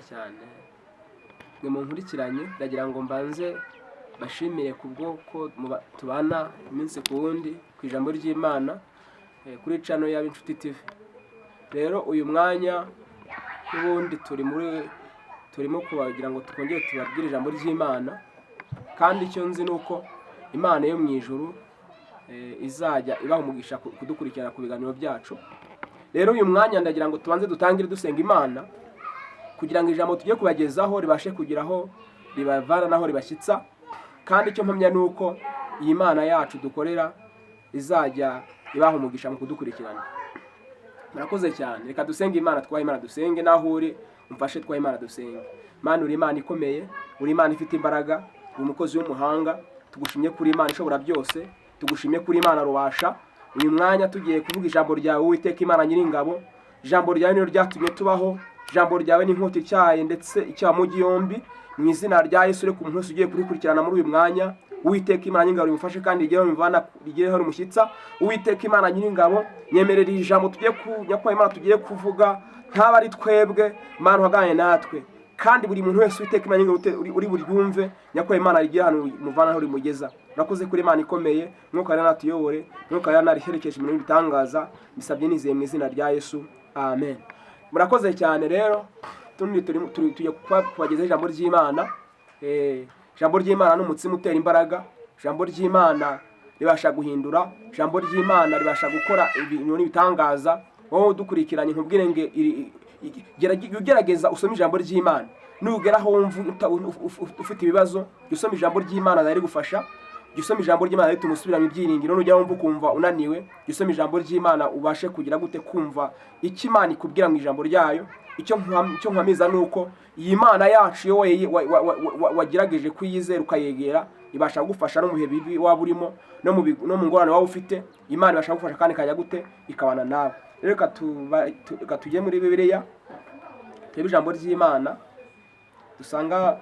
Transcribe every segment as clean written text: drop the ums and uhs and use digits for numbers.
cyane mwe munkurikiranye, ndagira ngo mbanze bashimire kubwo ko tubana iminsi ku wundi ku ijambo ry'Imana kuri channel y'Abinshuti TV. Rero uyu mwanya n'ubundi turimo kubagira ngo twongere tubabwire ijambo ry'Imana, kandi icyo nzi nuko Imana yo mu ijuru izajya ibaha umugisha kudukurikirana ku biganiro byacu. Rero uyu mwanya ndagira ngo tubanze dutangire dusenga Imana kugira ngo ijambo tujye kubagezaho ribashe kugiraho ribavana naho ribashyitsa, kandi icyo mpamya nuko iyi Mana yacu dukorera izajya ibaha umugisha mu kudukurikirana. Murakoze cyane, reka dusenge Imana. Twaye Imana dusenge, naho uri umfashe twaye Imana dusenge. Mana uri Imana ikomeye, uri Imana ifite imbaraga, uri umukozi w'umuhanga. Tugushimye kuri Imana ishobora byose, tugushimye kuri Imana rubasha. Uyu mwanya tugiye kuvuga ijambo ryawe Uwiteka Imana Nyiringabo. Ijambo ryawe niro ryatumye tubaho, ijambo ryawe ni inkota icyaye ndetse icyaha mu gihombi. Mu izina rya Yesu reka umuntu wese ugiye kurikurikirana muri uyu mwanya Uwiteka Imana Nyiringabo rimufashe kandi rigereho rimushyitsa. Uwiteka Imana Nyiringabo nyemerera ijambo tugiye kunyakwa Imana tugiye kuvuga ntaba ari twebwe Imana uhaganye natwe, kandi buri muntu wese Uwiteka Imana Nyiringabo uri buryumve nyakwa Imana rigiye hano muvana aho rimugeza. Urakoze kuri Imana ikomeye, Mwuka Wera natuyobore, Mwuka Wera nariherekeje mu bitangaza, bisabye nizeye mu izina rya Yesu, amen. Murakoze cyane. Rero tugiye kubagezaho ijambo ry'Imana. Ijambo ry'Imana n'umutsima utera imbaraga. Ijambo ry'Imana ribasha guhindura, ijambo ry'Imana ribasha gukora ibintu n'ibitangaza. Wowe dukurikiranye nkubwire ngo gerageza usome ijambo ry'Imana. Nugera aho wumva ufite ibibazo, usome ijambo ry'Imana ari gufasha. Usome ijambo ry'Imana rito musubiranye ibyiringiro. Nujya wumva ukumva unaniwe, usome ijambo ry'Imana ubashe kugira gute kumva icyo Imana ikubwira mu ijambo ryayo. Icyo nkwamiza nuko iyi Mana yacu yo wagerageje kuyizera ukayegera, ibasha kugufasha no mu bihe bibi waba urimo, no mu ngorane waba ufite. Imana ibasha kugufasha kandi kajya gute ikabana nawe. Rero reka tujye muri Bibiliya, twebwe ijambo ry'Imana dusanga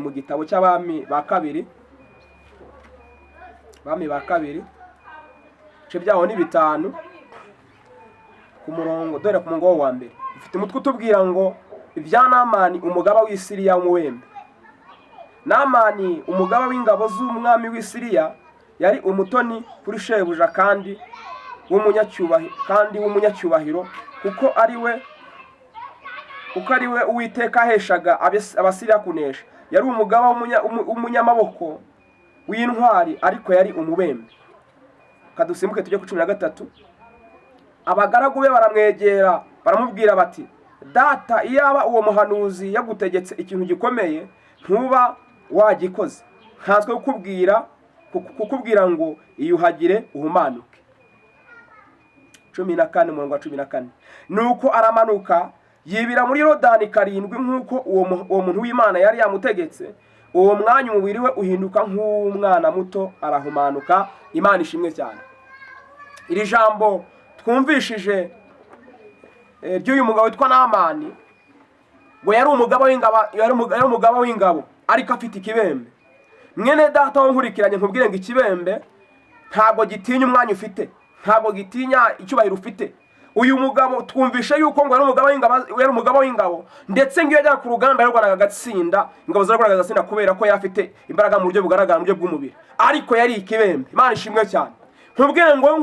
mu gitabo cy'Abami ba kabiri. Abami ba kabiri ibice byaho ni 5 ku murongo, dore ku murongo wa mbere ufite umutwe utubwira ngo ibya Namani umugaba w'Isiriya w'umuwembe. Namani umugaba w'ingabo z'umwami w'Isiriya yari umutoni kuri shebuja kandi w'umunyacyubahiro kuko ari we Uwiteka aheshaga Abasiriya kunesha. Yari umugaba w'umunyamaboko w'intwari, ariko yari umubembe. Kadusimbuke tujye ku 13. Abagaragu be baramwegera baramubwira bati, data, iyaba uwo muhanuzi yagutegetse ikintu gikomeye ntuba wagikoze, nkanswe kukubwira ngo iyuhagire uhumanuke. 14 umurongo wa 14. Nuko aramanuka yibira muri Yorodani 7 nk'uko uwo muntu w'Imana yari yamutegetse. Uwo mwanya umubiri we uhinduka nk'umwana muto, arahumanuka. Imana ishimwe cyane. Iri jambo twumvishije ry'uyu mugabo witwa Namani, ngo yari umugaba w'ingabo ariko afite ikibembe. Mwene data wo nkurikiranye nkubwire ngo ikibembe ntabwo gitinya umwanya ufite, ntabwo gitinya icyubahiro ufite. Uyu mugabo twumvishe yuko ngo yari umugabo w'ingabo, ndetse ngiyo yajya ku rugamba yarwanaga agatsinda, ingabo zarwanaga agatsinda kubera ko yafite imbaraga mu buryo bugaragara mu buryo bw'umubiri, ariko yari ikibembe. Imana ishimwe cyane. Nkubwire ngo wowe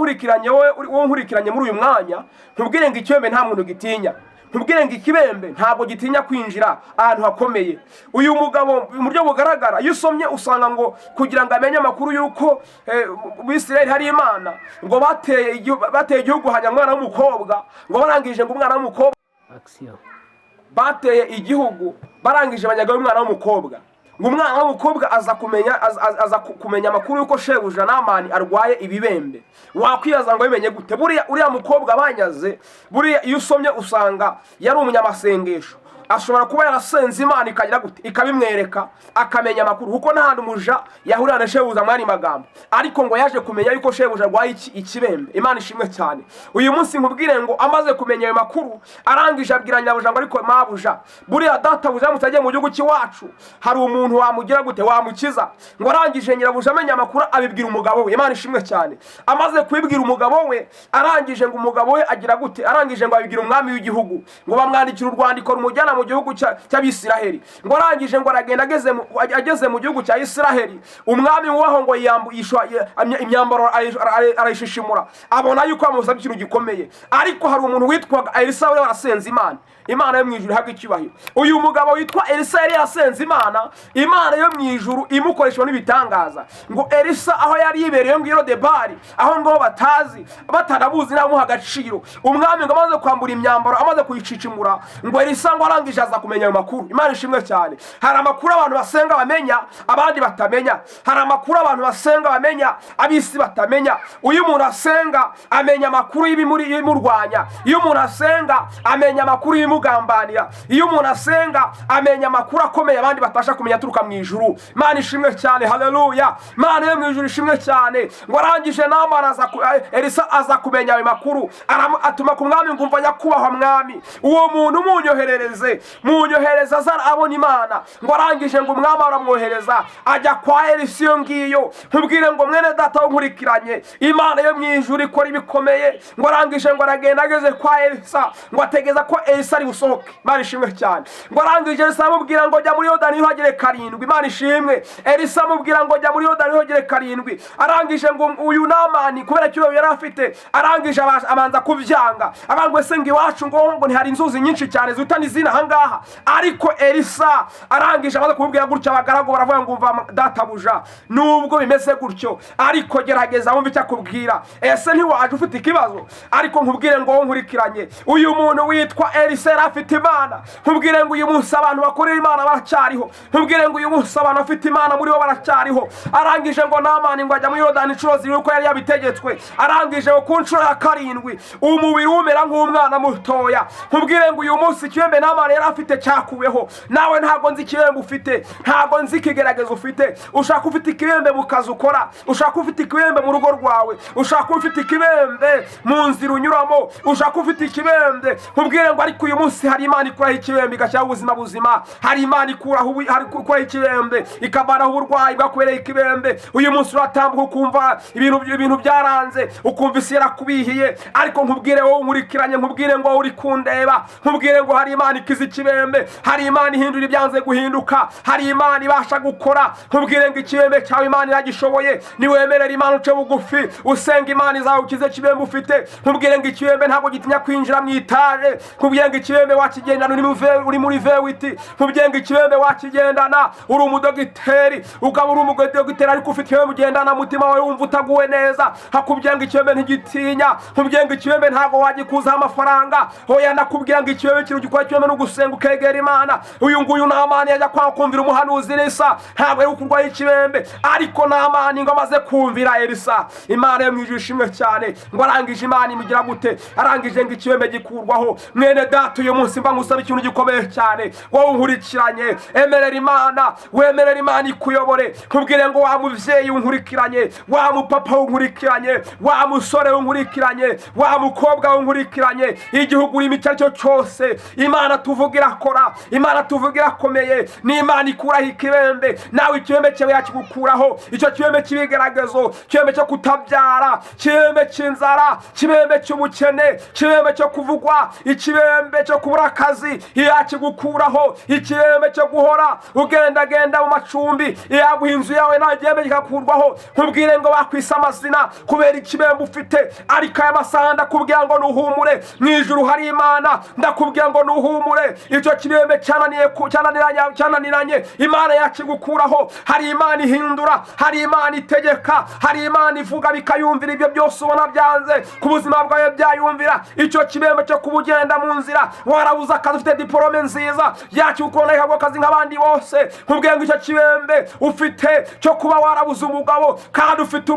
nkurikiranye muri uyu mwanya, nkubwire ngo ikibembe nta muntu gitinya. Nkubwire ngo ikibembe ntabwo gitinya kwinjira ahantu hakomeye. Uyu mugabo mu buryo bugaragara iyo usomye usanga ngo kugira ngo amenye amakuru yuko mu Isirayeli hari Imana, ngo bateye igihugu hanya umwana w'umukobwa, ngo barangije ngo umwana w'umukobwa bateye igihugu, barangije banyaga umwana w'umukobwa. Ngo umwana w'umukobwa aza kumenya amakuru yuko shebuja Namani arwaye ibibembe. Wakwibaza ngo bimenye gute? Uriya mukobwa banyaze, buriya iyo usomye usanga yari umunyamasengesho. Ashobora kuba yarasenze Imana ikagira gute ikabimwereka, akamenya amakuru, kuko n'ahandi umuja yahurira na shebuja mwari magambo, ariko ngo yaje kumenya yuko shebuja arwaye ikibembe. Imana ishimwe cyane. Uyu munsi nkubwire ngo amaze kumenya ayo makuru, arangije abwira nyabuja ngo ariko mabuja, buriya databuja mutagiye mu gihugu cy'iwacu hari umuntu wamugira gute wamukiza. Ngo arangije nyirabuja amenya amakuru abibwira umugabo we. Imana ishimwe cyane. Amaze kubibwira umugabo we, arangije ngo umugabo we agira gute, arangije ngo abibwira umwami w'igihugu, ngo bamwandikira urwandiko rumujyana mu gihugu cy'Abisiraheli. Ngo arangije ngo aragenda ageze mu gihugu cya Isiraheli, umwami waho ngo yambuyishwa imyambaro arayishishimura, abona yuko amusaba ikintu gikomeye. Ariko hari umuntu witwaga Elisa we warasenze Imana yo mu ijuru ihabwa icyubahiro. Uyu mugabo witwa Elisa yari yasenze Imana yo mu ijuru imukoreshwa n'ibitangaza. Ngo Elisa aho yari yibereye ngo Irodebari, aho ngo batazi batarabuzi n'amuha agaciro, umwami ngo amaze kwambura imyambaro, amaze kuyicicimura, ngo Elisa ngo arangije aza kumenya ayo makuru. Imana ishimwe cyane. Hari amakuru abantu basenga bamenya, abandi batamenya. Hari amakuru abantu basenga bamenya, abisi batamenya. Uyu umuntu asenga amenya amakuru y'ibimurwanya, iyo umuntu asenga amenya amakuru y'umugambanira, iyo umuntu asenga amenya amakuru akomeye abandi batasha kumenya aturuka mu ijuru. Imana ishimwe cyane. Haleluya. Imana yo mu ijuru ishimwe cyane. Ngo arangije Namani Elisa aza kumenya ayo makuru, atuma ku mwami ngo umva nyakubahwa mwami, uwo muntu munyohereza azara abona Imana. Ngo arangije ngo umwami aramwohereza ajya kwa Elisa iyo ngiyo, nkubwire ngo mwene data wunkurikiranye, Imana yo mu ijuru ikora ibikomeye. Ngo arangije ngo aragenda ageze kwa Elisa, ngo ategeza ko Elisa ari busohoke. Imana ishimwe cyane. Ngo arangije Elisa amubwira ngo jya muri Yorodani uhagere 7. Imana ishimwe. Elisa amubwira ngo jya muri Yorodani uhagere 7. Arangije ngo uyu Namani kubera cyo yari afite, arangije abanza kubyanga, abangwe se ngo iwacu ngo ntihari inzuzi nyinshi cyane zutana izina hangaha. Ariko Elisa arangije amaze kumubwira gutya, abagaragu baravuga ngo umva databuja, nubwo bimeze gutyo ariko gerageza wumve icyo akubwira. Ese ntiwaje ufite ikibazo? Ariko nkubwire ngo nkurikiranye, uyu muntu witwa Elisa yari afite Imana. Nkubwire ngo uyu munsi abantu bakorera Imana baracyariho. Nkubwire ngo uyu munsi abantu bafite Imana muri bo baracyariho. Arangije ngo Namani ngo ajya muri Yorodani inshuro 7 uko yari yabitegetswe. Arangije ku nshuro ya 7 umubiri umera nk'umwana mutoya. Nkubwire ngo uyu munsi ikibembe Namani yari afite cyakuweho. Nawe ntago nzi ikibembe ufite, ntago nzi ikigeragezo ufite. Ushaka ufite ikibembe mu kazi ukora, ushaka ufite ikibembe mu rugo rwawe, ushaka ufite ikibembe mu nzira unyuramo, ushaka ufite ikibembe. Nkubwire ngo ariko uyu munsi hari Imana ikuraho ikibembe igashyiraho ubuzima buzima. Hari Imana ikuraho ikibembe ikabanaho uburwayi bwakubereye ikibembe. Uyu munsi uratambuka ukumva ibintu byaranze, ukumva isi yarakubihiye. Ariko nkubwire wowe nkurikiranye, nkubwire ngo uri kundeba, nkubwire ngo hari Imana ikiza ikibembe, hari Imana ihindura ibyanze guhinduka, hari Imana ibasha gukora. Nkubwire ngo ikibembe cyawe Imana iragishoboye. Niwemerera Imana uce bugufi usenga Imana izawukize ikibembe ufite. Nkubwire ngo ikibembe ntabwo gitinya kwinjira mu itaje. Nkubwire ngo ikibembe wakigendana uri muri vewiti. Nkubwire ngo ikibembe wakigendana uri umudogiteri, ukaba uri umudogiteri ariko ufite ikibembe ugendana mutima wawe wumva utaguwe neza. Hakubwire ngo ikibembe ntigitinya. Nkubwire ngo ikibembe ntabwo wagikuzaho amafaranga. Hoya ndakubwira ngo ikibembe kintu gikora ikibembe no gusenga ukegera Imana. Uyu nguyu Namani yajya kumvira umuhanuzi Elisa, ntabwo ari kurwaye ikibembe, ariko Namani ngo amaze kumvira Elisa, Imana yo mu ijuru ishimwe cyane. Ngo arangije Imana imugira gute? Arangije ngo ikibembe gikurwaho. Mwene data uyu munsi mba ngusaba ikintu gikomeye cyane, wowe unkurikiranye, emerera Imana, wemerera Imana ikuyobore. Nkubwire ngo wa muvyeyi unkurikiranye, wa mupapa unkurikiranye, wa musore unkurikiranye, wa mukobwa unkurikiranye, igihugu urimo icyo aricyo cyose, Imana tuvugira akora, Imana tuvugira akomeye. Ni Imana ikuraho ikibembe. Nawe ikibembe cyawe yakigukuraho, icyo kibembe cy'ibigeragezo, kibembe cyo kutabyara, kibembe cy'inzara, kibembe cy'ubukene, kibembe cyo kuvugwa, ikibembe cyo kubura akazi yakigukuraho, ikibembe cyo guhora ugendagenda mu macumbi yaguha inzu yawe nta gihembe kikakurwaho. Nkubwire ngo bakwisa amazina kubera ikibembe ufite, ariko aya masaha ndakubwira ngo nuhumure, mu ijuru hari Imana. Ndakubwira ngo nuhumure, icyo kibembe cyananiranye Imana yakigukuraho. Hari Imana ihindura, hari Imana itegeka, hari Imana ivuga bikayumvira ibyo byose ubona byanze ku buzima bwawe byayumvira. Icyo kibembe cyo kubugenda mu nzira, warabuza akazi ufite diplome nziza yakigukora ikagwa akazi nk'abandi bose. Nkubwire ngo icyo kibembe ufite cyo kuba warabuze umugabo kandi ufite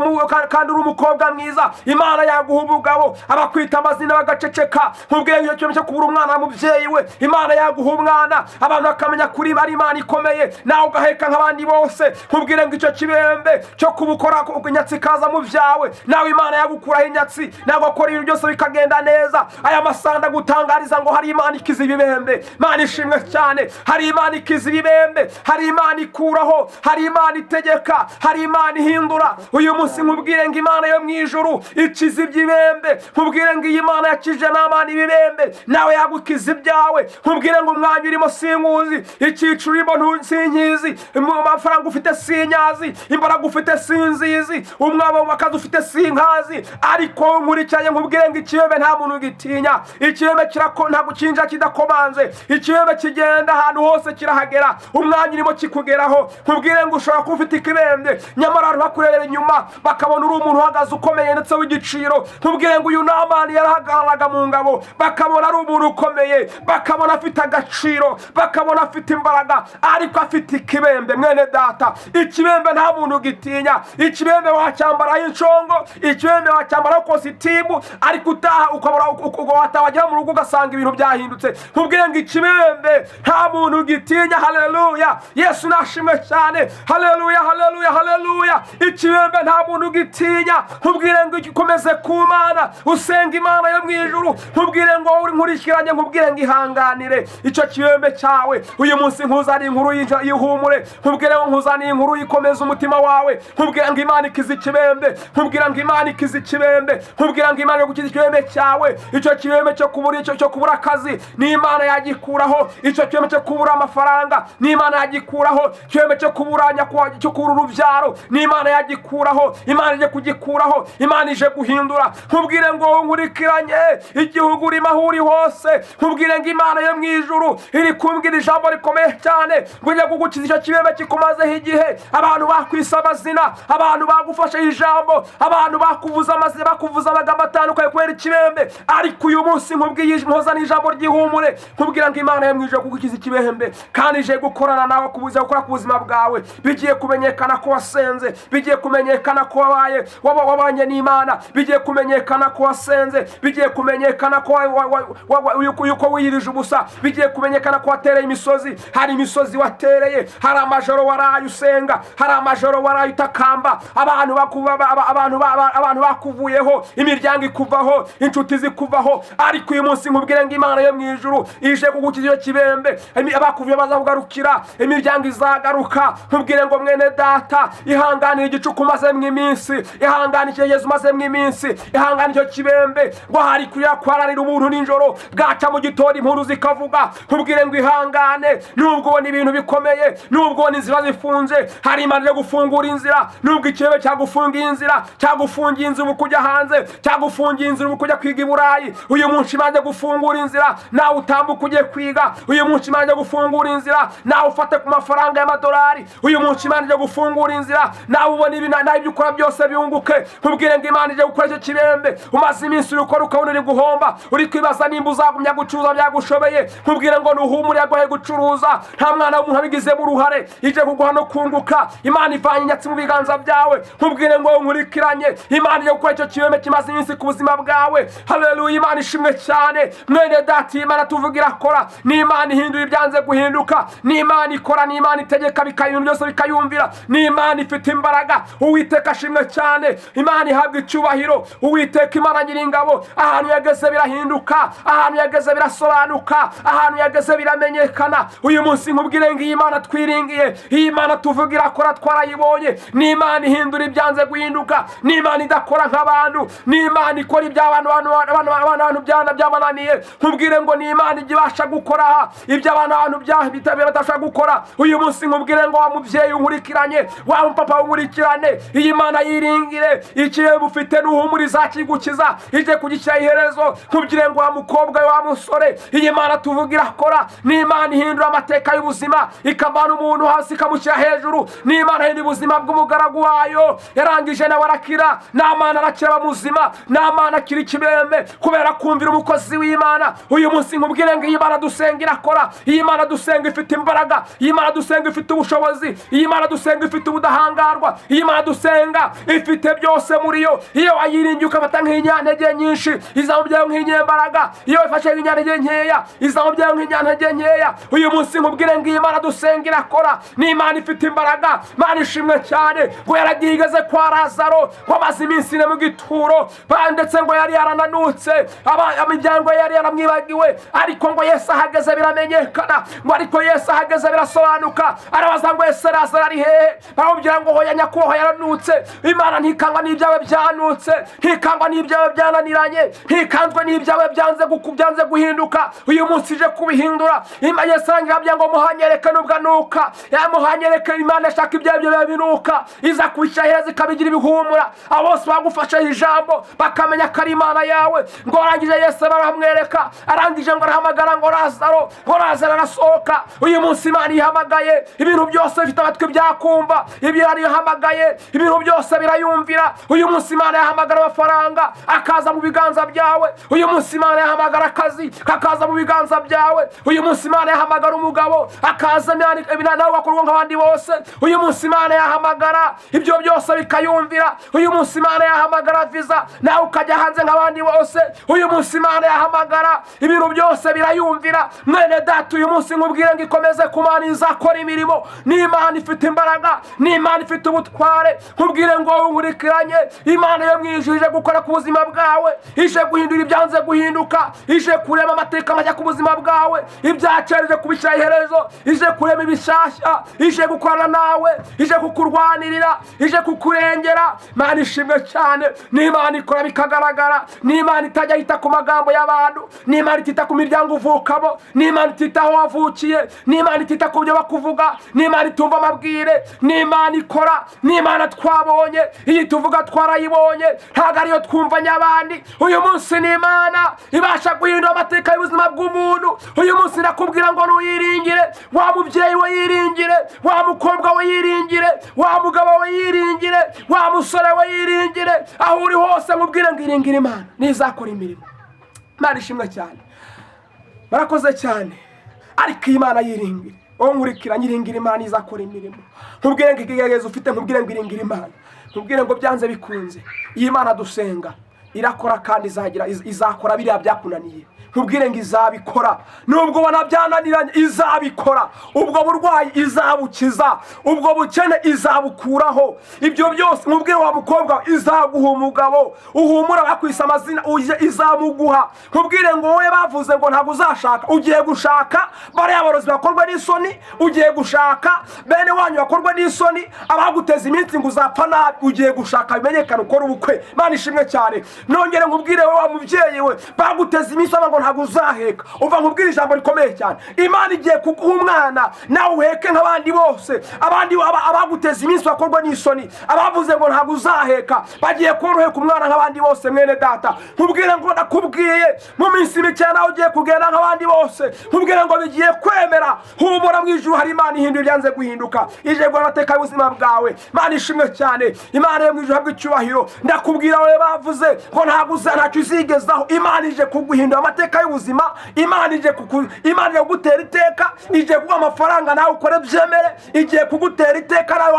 kandi uri umukobwa mwiza, Imana yaguha umugabo abakwita amazina bagaceceka. Nkubwire ngo icyo kibembe cyo kubura umwana mubyeyi we, Imana yaguha umwana abantu bakamenya kuri bari Imana ikomeye, nawe ugaheka nk'abandi bose. Nkubwire ngo icyo kibembe cyo kubukora inyatsi kaza mu byawe, nawe Imana yagukuraho inyatsi, nawe ukora ibintu byose bikagenda neza. Aya masanda gutangariza ngo hari Imana ikiza ibibembe. Imana ishimwe cyane. Hari Imana ikiza ibibembe, hari Imana ikuraho, hari Imana itegeka, hari Imana ihindura. Uyu munsi nkubwire ngo Imana yo mu ijuru ikiza ibibembe. Nkubwire ngo iyi Imana yakije Namani ibibembe, nawe yagukiza ibyawe. nkubwire ngo umwanya urimo sinkuzi, icyiciro urimo sinkizi, amafaranga ufite sinyazi, imbaraga ufite sinzizi, umwabo w'akazi ufite sinkazi, ariko nkurikiranye nkubwire ngo ikibembe nta muntu gitinya. Ikibembe nta gukinja kidakomanze, ikibembe kigenda ahantu hose kirahagera, umwanya urimo kikugeraho. nkubwire ngo ushobora kuba ufite ikibembe nyamara abantu bakurebera inyuma bakabona uri umuntu uhagaze ukomeye ndetse w'igiciro. nkubwire ngo uyu Namani yarahagararaga mu ngabo, bakabona ari umuntu ukomeye, bakabona afite agaciro, bakabona afite imbaraga, ariko afite ikibembe. mwene data, ikibembe nta muntu gitinya. ikibembe wacyambaraho inshongo, ikibembe wacyambaraho kositimu, ariko utaha watawagera mu rugo ugasanga ibintu byahindutse. nkubwire ngo ikibembe nta muntu gitinya. haleluya, Yesu nashimwe cyane. haleluya, haleluya, haleluya. ikibembe nta muntu gitinya. nkubwire ngo ukomeze ku Mana, usenga Imana yo mu ijuru. nkubwire ngo uri nkurikiranye, nkubwire ngo ihanganire icyo kibembe cyawe. uyu munsi nkuzaniye inkuru y'ihumure, nkubwire ngo nkuzaniye inkuru yikomeza umutima wawe. nkubwire ngo Imana ikize ikibembe, nkubwire ngo Imana ikize ikibembe, nkubwire ngo Imana gukiza ikibembe cyawe. icyo kibembe cyo kubura akazi ni Imana yagikuraho. icyo kibembe cyo kubura amafaranga ni Imana yagikuraho. ikibembe cyo kubura urubyaro ni Imana yagikuraho. Imana ije kugikuraho, Imana ije guhindura. nkubwire ngo nkurikiranye igihugu urimo aho uri hose, nkubwire ngo Imana yo mu ijuru iri kumbwira ijambo rikomeye cyane ngo ijye kugukiza icyo kibembe kikumazeho igihe. abantu bakwise amazina, abantu bagufashe ijambo, abantu bakuvuza amazina, bakuvuza amagambo atandukanye kubera ikibembe, ariko uyu munsi nkubwiye mpozana ijambo ry'ihumure. nkubwira ngo Imana yo mu ijuru kugukiza ikibembe, kandi ije gukorana nawe, gukora ku buzima bwawe. bigiye kumenyekana ko wasenze, bigiye kumenyekana ko wabanye n'Imana, bigiye kumenyekana ko wasenze, bigiye kumenyekana ko yuko wiyirije ubusa, bigiye kumenyekana ko watereye imisozi. hari imisozi watereye, hari amajoro waraye usenga, hari amajoro waraye utakamba, abantu bakuvuyeho, imiryango ikuvaho, inshuti zikuvaho, ariko uyu munsi nkubwire ngo Imana yo mu ijuru ije kugukiza iyo kibembe. abakuvuye bazakugarukira, imiryango izagaruka. nkubwire ngo mwene data, ihanganire igicuku umazemo iminsi, ihanganire ikigezo umazemo iminsi, ihanganire icyo kibembe ngo hari kwararira ubuntu nijoro, bwaca mu gitondo impundu zikavuga. nkubwire ngo ihangane, nubwo ubona ibintu bikomeye, nubwo ubona inzira zifunze, hari Imana yo gufungura inzira. nubwo ikibembe cyagufungiye inzira, cyagufungiye inzira mu kujya hanze, cyagufungiye inzira mu kujya kwiga i Burayi, uyu munsi Imana yo gufungura inzira nawe utambuka ugiye kwiga. uyu munsi Imana yo gufungura inzira nawe ufate ku mafaranga y'amadolari. uyu munsi Imana yo gufungura inzira nawe ubona ibyo ukora byose byunguke. nkubwire ngo Imana ije gukora icyo kibembe. umaze iminsi uri gukora ukabona uri guhomba, uri kwibaza nimba uzagumya gucuruza byagushobeye. nkubwire ngo nuhumure, yaguhaye gucuruza, nta mwana w'umuntu abigizemo uruhare, ije kuguha no kunguka. Imana ivanye inyatsi mu biganza byawe. nkubwire ngo nkurikiranye, Imana ije gukora icyo kibembe kimaze iminsi ku buzima bwawe. haleluya, Imana ishimwe cyane. mwene data, Imana tuvuga irakora, ni Imana ihindura ibyanze guhinduka, ni Imana ikora, ni Imana itegeka ibintu byose bikayumvira, ni Imana ifite imbaraga. Uwiteka ashimwe cyane, Imana ihabwa icyubahiro. Uwiteka Imana nyiringabo, ahantu yageze birahinduka, ahantu yageze birasobanuka, ahantu yageze biramenyekana. uyu munsi nkubwire ngo iyi Imana twiringiye, iyi Imana tuvuga irakora, twarayibonye. ni Imana ihindura ibyanze guhinduka, ni Imana idakora nk'abantu, ni Imana ikora iby'abantu byabananiye. nkubwire ngo ni Imana ibasha gukora ibyo abantu bitabira badashaka gukora. uyu munsi nkubwire ngo wa mubyeyi unkurikiranye, wa mupapa unkurikirane, iyi Imana yiringire. ikibembe ufite n'uhumure izakigukiza, ije kugishyira iherezo. nkubwire ngo wa mukobwa, wa musore, iyi Imana tuvuga irakora, ni Imana ihindura amateka y'ubuzima, ikavana umuntu hasi ikamushyira hejuru. ni Imana ihindura ubuzima bw'umugaragu wayo, yarangije nawe arakira. Namana arakira muzima, Namana akira ikibembe kubera kumvira umukozi w'Imana. uyu munsi nkubwire ngo iyi Imana dusenga irakora, iyi Imana dusenga ifite imbaraga, iyi Imana dusenga ifite ubushobozi, iyi Imana dusenga ifite ubudahangarwa, iyi Imana dusenga ifite byose muri yo. iyo wayiringiye ukafata nk'inyantege nyinshi, izamubyaho nk'inyembaraga. iyo wifashe nk'inyantege nkeya, izamubyaho nk'inyantege nkeya. uyu munsi nkubwire ngo iyi Imana dusenga irakora, ni Imana ifite imbaraga. Imana ishimwe cyane ngo yaragiye igeze kwa Lazaro, ngo amaze iminsi ine mu gituro, ndetse ngo yari yarananutse, imiryango yari yaramwibagiwe, ariko ngo Yesu ahageze biramenyekana, ngo ariko Yesu ahageze birasobanuka. arabaza ngo ese Lazaro ari hehe? baramubwira ngo hoya nyakubahwa yaranutse. Imana ntikangwa n'ibyawe byanutse, ntikangwa n'ibyawe byananiranye, ntikanzwe n'ibyawe byanze guhinduka. uyu munsi ije kubihindura. Imana yasangira bya ngo muhanyereke nubwo anuka, yamuhanyereke Imana ashaka ibyo binuka, iza kubishaheza ikabigira ibihumura. Abo bose bagufashe ijambo bakamenya ko ari Imana yawe. Ngo arangije Yesu baramwereka, arangije ngo arahamagara ngo Lazaro arasohoka. Uyu munsi Imana ihamagaye, ibintu byose bifite amatwi byakumva, ibyo ari ihamagaye ibintu byose birayumvira. Uyu munsi Imana yahamagara amafaranga akaza mu biganza byawe. Uyu munsi Imana yahamagara akazi kakaza mu biganza byawe. Uyu munsi Imana yahamagara umugabo akaza nawe wakorwa nk'abandi bose. Uyu munsi Imana yahamagara ibyo byose bikayumvira. Uyu munsi Imana yahamagara visa nawe ukajya hanze nk'abandi bose. Uyu munsi Imana yahamagara ibintu byose birayumvira. Mwene data, uyu munsi nkubwire ngo ikomeze kumana izakora imirimo. Ni Imana ifite imbaraga, ni Imana ifite ubutware. Nkubwire ngo unkurikiranye, Imana yo mwijuru ije gukora ku buzima bwawe, ije guhindura ibyanze guhinduka, ije kurema amateka mashya ku buzima bwawe, ibyacerije kubishyira iherezo, ije kurema ibishyashya, ije gukorana nawe, ije kukurwanirira, ije kukurengera. Imana ishimwe cyane. Ni Imana ikora bikagaragara, ni Imana itajya yita ku magambo y'abantu, ni Imana itita ku miryango uvukamo, ni Imana itita aho wavukiye, ni Imana itita ku byo bakuvuga, ni Imana itumva amabwire, ni Imana ikora, ni Imana twabonye, iyi tuvuga twarayibonye, ntabwo ariyo twumvanye abandi. Uyu munsi ni Imana ibasha guhindura amateka y'ubuzima bw'umuntu. Uyu munsi nakubwira ngo nuyiringire, wa mubyeyi we yiringire, wa mukobwa we yiringire, wa mugabo we yiringire, wa musore we yiringire. Aho uri hose mubwire ngo iringire Imana nizakora imirimo. Imana ishimwe cyane, barakoze cyane. Ariko Imana yiringire, wowe nkurikira nyiringire Imana nizakora imirimo. Nkubwire ngo ikigeregezo ufite, nkubwire ngo iringire Imana. Nkubwire ngo byanze bikunze iyi Imana dusenga irakora kandi izakora biriya byakunaniye. Nkubwire ngo izabikora, nubwo ubona byananiranye izabikora. Ubwo burwayi izabukiza, ubwo bukene izabukuraho. Ibyo byose nkubwire wa mukobwa izaguha umugabo uhumura bakwisa amazina izamuguha. Nkubwire ngo wowe bavuze ngo ntabwo uzashaka, ugiye gushaka. Bariya barozi bakorwa n'isoni ugiye gushaka, bene wanyu bakorwa n'isoni, abaguteza iminsi ngo uzapfa nabi ugiye gushaka bimenyekana ukora ubukwe. Imana ishimwe cyane. Nongere nkubwire wowe wa mubyeyi we baguteza iminsi ngo ntabwo uzaheka, umva nkubwire ijambo rikomeye cyane. Imana igiye kuguha umwana nawe uheke nk'abandi bose. Abandi abaguteza iminsi bakorwa n'isoni, abavuze ngo ntabwo uzaheka, bagiye koroheka umwana nk'abandi bose. Mwene data, nkubwire ngo nakubwiye mu minsi mike nawe ugiye kugenda nk'abandi bose. Nkubwire ngo bigiye kwemera. Humura, mu ijuru hari Imana ihindura ibyanze guhinduka, ije guha amateka y'ubuzima bwawe. Imana ishimwe cyane. Imana yo mu ijuru habwe icyubahiro. Ndakubwira wowe bavuze ngo ntacyo uzigezaho, Imana ije kuguhindura amateka y'ubuzima. Imana ije kugutera iteka, ije kuguha amafaranga nawe ukore byemere, igiye kugutera iteka nawe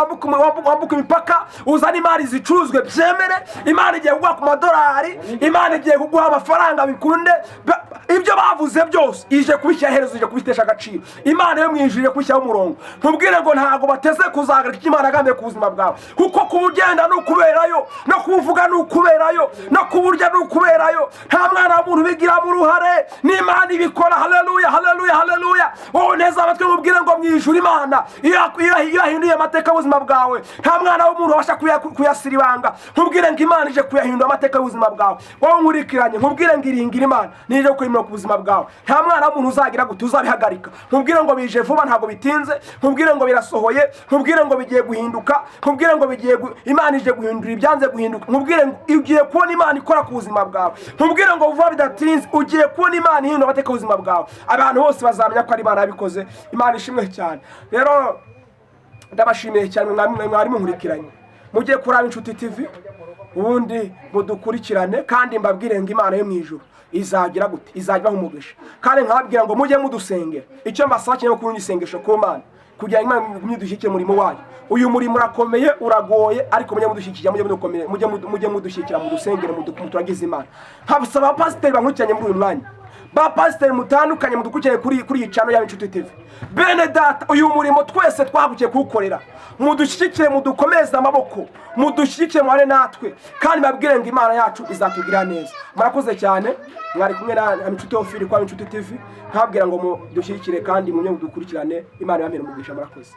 wambuka imipaka uzana imari zicuruzwe byemere. Imana igiye kuguha ku madolari, Imana igiye kuguha amafaranga bikunde. Ibyo bavuze byose ije kubishyira iherezo, ije kubitesha agaciro. Imana yo mu ijuru ije kubishyiraho umurongo. Nkubwire ngo ntabwo bateze kuzagarika icyo Imana yagambiye ku buzima bwawe, kuko kubugenda ni ukuberayo, no kubuvuga ni ukuberayo, no kuburya ni ukuberayo. Nta mwana w'umuntu ubigiramo uruhare, ni Imana ibikora. Haleluya, haleluya, haleluya. Wowe neza amatwi nkubwire ngo mu ijuru Imana iyo yahinduye amateka y'ubuzima bwawe, nta mwana w'umuntu wabasha kuyasiribanga. Nkubwire ngo Imana ije kuyahindura amateka y'ubuzima bwawe. Wowe nkurikiranye, nkubwire ngo iringire Imana nije gukora imirimo ku buzima bwawe. Nta mwana w'umuntu uzagira gute uzabihagarika. Nkubwire ngo bije vuba, ntabwo bitinze. Nkubwire ngo birasohoye. Nkubwire ngo bigiye guhinduka. Nkubwire ngo Imana ije guhindura ibyanze guhinduka. Nkubwire ngo ugiye kubona Imana ikora ku buzima bwawe. Nkubwire ngo vuba bidatinze ugiye kubona Imana ihindura amateka y'ubuzima bwawe. Abantu bose bazamenya ko ari Imana yabikoze. Imana ishimwe cyane. Rero ndabashimiye cyane mwari munkurikiranye. Mugiye kuri Abinshuti TV, ubundi mudukurikirane kandi mbabwire ngo Imana yo mu ijuru izagira gute, izagibaho umugisha. Kandi nkababwira ngo mujye mudusengera. Icyo mbasakye no kunywa isengesho ku Mana kugira ngo Imana imudushyikire umurimo wayo. Uyu murimo urakomeye, uragoye, ariko mujye mudushyikira, mujye mudushyikira, mudusengere, muturagize Imana. Nkabasaba abapasiteri bankurikiranye muri uyu mwanya, ba pasiteri mutandukanye mudukurikiranye kuri iyi channel y'Abinshuti TV. Bene data, uyu murimo twese twahagukiye kuwukorera. Mudushyikire, mudukomeze amaboko, mudushyikire mware natwe, kandi mbabwire ngo Imana yacu izatugirira neza. Murakoze cyane. Mwari kumwe na Abinshuti ofiri kwa Abinshuti TV. Nkabwira ngo mudushyikire kandi mumwe mudukurikirane. Imana yamene umugisha. Murakoze.